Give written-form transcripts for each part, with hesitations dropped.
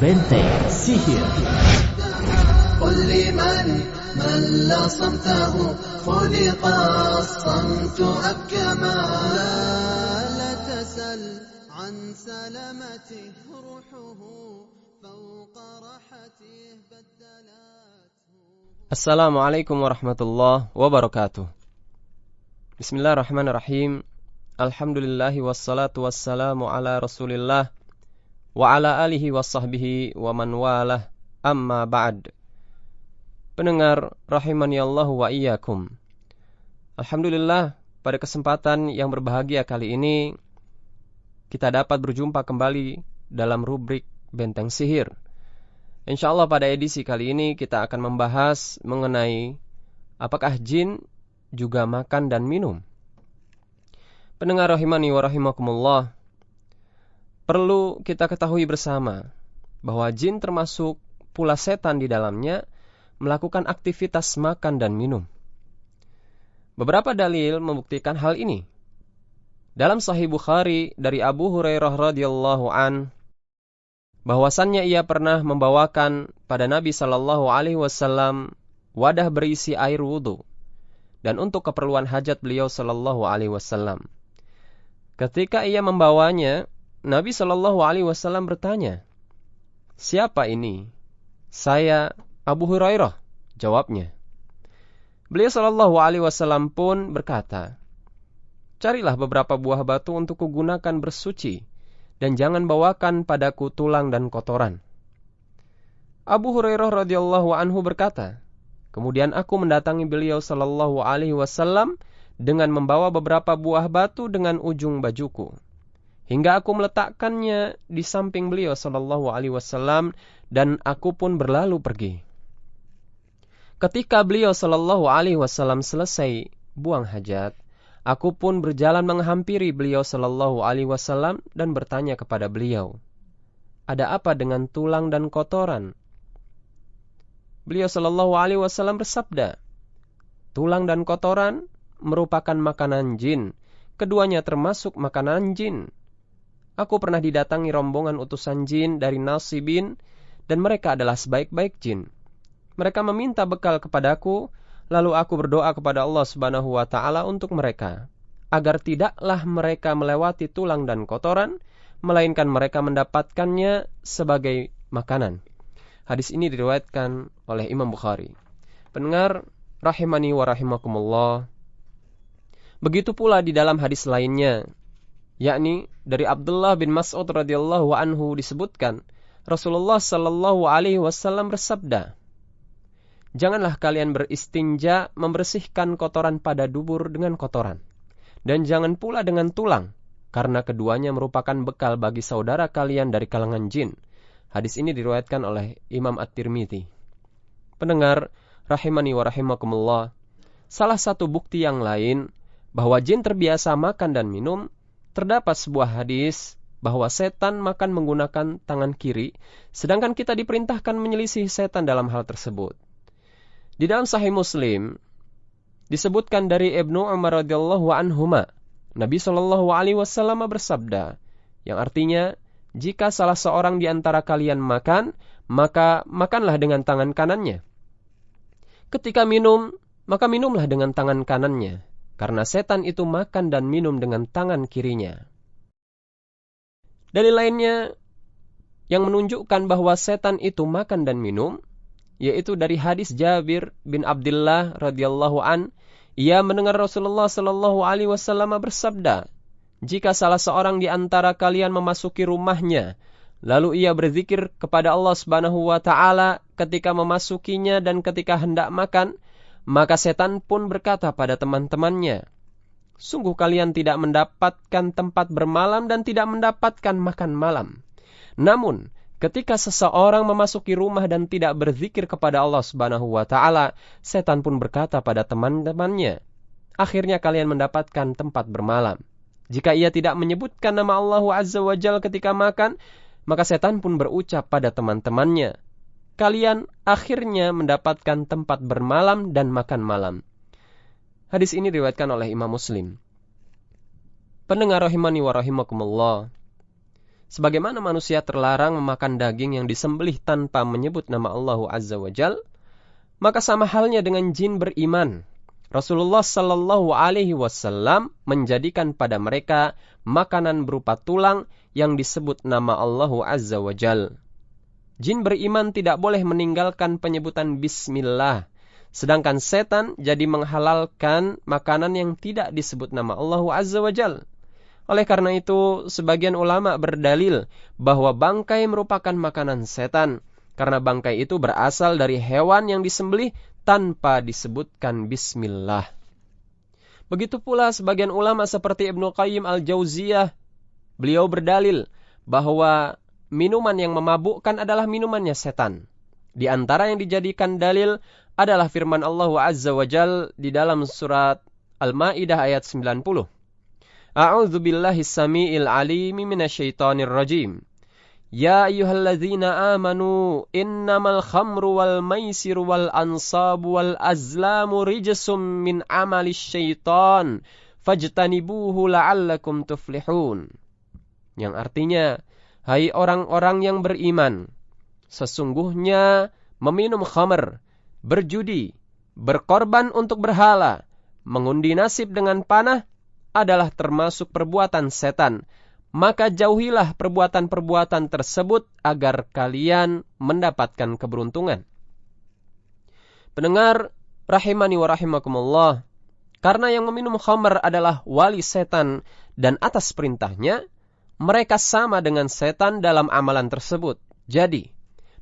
Benteng Sihir. قل لمن مل صمته خلق الصمت أبكما لا تسل عن سلامته روحه فوق راحته بدلت. Assalamualaikum warahmatullahi wabarakatuh. Bismillahirrahmanirrahim. Alhamdulillahi wassalatu wassalamu ala rasulillah wa ala alihi wassahbihi wa man walah, amma ba'd. Pendengar rahimani Allah wa iyyakum. Alhamdulillah, pada kesempatan yang berbahagia kali ini kita dapat berjumpa kembali dalam rubrik Benteng Sihir. Insyaallah pada edisi kali ini kita akan membahas mengenai apakah jin juga makan dan minum. Pendengar rahimani wa rahimakumullah, perlu kita ketahui bersama bahwa jin termasuk pula setan di dalamnya melakukan aktivitas makan dan minum. Beberapa dalil membuktikan hal ini. Dalam Sahih Bukhari dari Abu Hurairah radhiyallahu an, bahwasannya ia pernah membawakan pada Nabi sallallahu alaihi wasallam wadah berisi air wudu dan untuk keperluan hajat beliau sallallahu alaihi wasallam. Ketika ia membawanya, Nabi sallallahu alaihi wasallam bertanya, "Siapa ini?" "Saya Abu Hurairah," jawabnya. Beliau sallallahu alaihi wasallam pun berkata, "Carilah beberapa buah batu untuk kugunakan bersuci dan jangan bawakan padaku tulang dan kotoran." Abu Hurairah radhiyallahu anhu berkata, "Kemudian aku mendatangi beliau sallallahu alaihi wasallam dengan membawa beberapa buah batu dengan ujung bajuku, hingga aku meletakkannya di samping beliau sallallahu alaihi wasallam dan aku pun berlalu pergi. Ketika beliau sallallahu alaihi wasallam selesai buang hajat, aku pun berjalan menghampiri beliau sallallahu alaihi wasallam dan bertanya kepada beliau, "Ada apa dengan tulang dan kotoran?" Beliau sallallahu alaihi wasallam bersabda, "Tulang dan kotoran merupakan makanan jin. Keduanya termasuk makanan jin. Aku pernah didatangi rombongan utusan jin dari Nasibin dan mereka adalah sebaik-baik jin. Mereka meminta bekal kepadaku, lalu aku berdoa kepada Allah Subhanahu wa taala untuk mereka, agar tidaklah mereka melewati tulang dan kotoran, melainkan mereka mendapatkannya sebagai makanan." Hadis ini diriwayatkan oleh Imam Bukhari. Pendengar rahimani wa rahimakumullah, begitu pula di dalam hadis lainnya, yakni dari Abdullah bin Mas'ud radhiyallahu anhu disebutkan, Rasulullah sallallahu alaihi wasallam bersabda, "Janganlah kalian beristinja membersihkan kotoran pada dubur dengan kotoran, dan jangan pula dengan tulang, karena keduanya merupakan bekal bagi saudara kalian dari kalangan jin." Hadis ini diriwayatkan oleh Imam At-Tirmidzi. Pendengar rahimani wa rahimakumullah, salah satu bukti yang lain bahwa jin terbiasa makan dan minum, terdapat sebuah hadis bahwa setan makan menggunakan tangan kiri, sedangkan kita diperintahkan menyelisih setan dalam hal tersebut. Di dalam Sahih Muslim disebutkan dari Ibnu Umar radhiyallahu anhuma, Nabi sallallahu alaihi wasallam bersabda, yang artinya, "Jika salah seorang di antara kalian makan, maka makanlah dengan tangan kanannya. Ketika minum, maka minumlah dengan tangan kanannya, karena setan itu makan dan minum dengan tangan kirinya." Dalil lainnya yang menunjukkan bahwa setan itu makan dan minum, yaitu dari hadis Jabir bin Abdullah radhiyallahu an, ia mendengar Rasulullah sallallahu alaihi wasallam bersabda, "Jika salah seorang di antara kalian memasuki rumahnya, lalu ia berzikir kepada Allah Subhanahu wa taala ketika memasukinya dan ketika hendak makan, maka setan pun berkata pada teman-temannya, 'Sungguh kalian tidak mendapatkan tempat bermalam dan tidak mendapatkan makan malam.' Namun, ketika seseorang memasuki rumah dan tidak berzikir kepada Allah Subhanahu wa taala, setan pun berkata pada teman-temannya, 'Akhirnya kalian mendapatkan tempat bermalam.' Jika ia tidak menyebutkan nama Allah Azza wa Jalla ketika makan, maka setan pun berucap pada teman-temannya, 'Kalian akhirnya mendapatkan tempat bermalam dan makan malam.'" Hadis ini diriwayatkan oleh Imam Muslim. Pendengar rahimani wa rahimakumullah, Sebagaimana manusia terlarang memakan daging yang disembelih tanpa menyebut nama Allah Azza wa Jal, maka sama halnya dengan jin beriman. Rasulullah Sallallahu Alaihi Wasallam menjadikan pada mereka makanan berupa tulang yang disebut nama Allah Azza wa Jal. Jin beriman tidak boleh meninggalkan penyebutan Bismillah, sedangkan setan jadi menghalalkan makanan yang tidak disebut nama Allah Azza wa Jal. Oleh karena itu, sebagian ulama berdalil bahwa bangkai merupakan makanan setan, karena bangkai itu berasal dari hewan yang disembelih tanpa disebutkan Bismillah. Begitu pula sebagian ulama seperti Ibnu Qayyim al-Jauziyah, beliau berdalil bahwa minuman yang memabukkan adalah minumannya setan. Di antara yang dijadikan dalil adalah firman Allah Azza wa Jal di dalam surat Al-Maidah ayat 90. A'udzu billahi samiil alimi minasyaitonir rajim. Ya ayyuhalladzina amanu innamal khamru wal maisiru wal ansabu wal azlamu rijsum min amalis syaitan fajtanibuhu la'allakum tuflihun. Yang artinya, hai orang-orang yang beriman, sesungguhnya meminum khamr, berjudi, berkorban untuk berhala, mengundi nasib dengan panah adalah termasuk perbuatan setan. Maka jauhilah perbuatan-perbuatan tersebut agar kalian mendapatkan keberuntungan. Pendengar rahimani wa rahimakumullah, karena yang meminum khamr adalah wali setan dan atas perintahnya, mereka sama dengan setan dalam amalan tersebut. Jadi,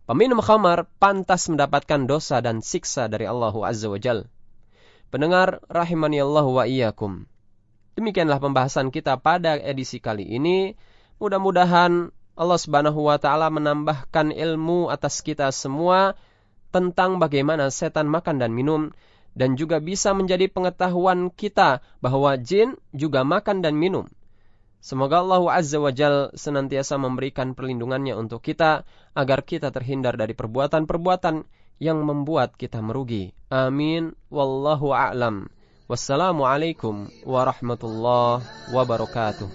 peminum khamr pantas mendapatkan dosa dan siksa dari Allah Azza wa Jal. Pendengar rahimani Allah wa iyyakum. Demikianlah pembahasan kita pada edisi kali ini. Mudah-mudahan Allah Subhanahu wa Ta'ala menambahkan ilmu atas kita semua tentang bagaimana setan makan dan minum, dan juga bisa menjadi pengetahuan kita bahwa jin juga makan dan minum. Semoga Allah Azza wa Jal senantiasa memberikan perlindungannya untuk kita agar kita terhindar dari perbuatan-perbuatan yang membuat kita merugi. Amin. Wallahu a'lam. Wassalamualaikum warahmatullahi wabarakatuh.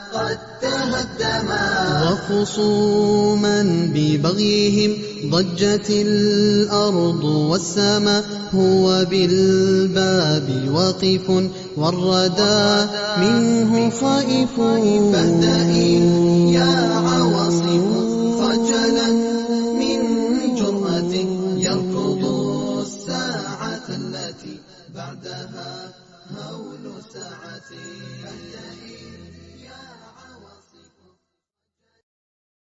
قد تهدما وخصوما ببغيهم ضجت الأرض والسماء هو بالباب واقف والردى منه خائف فاهدئ يا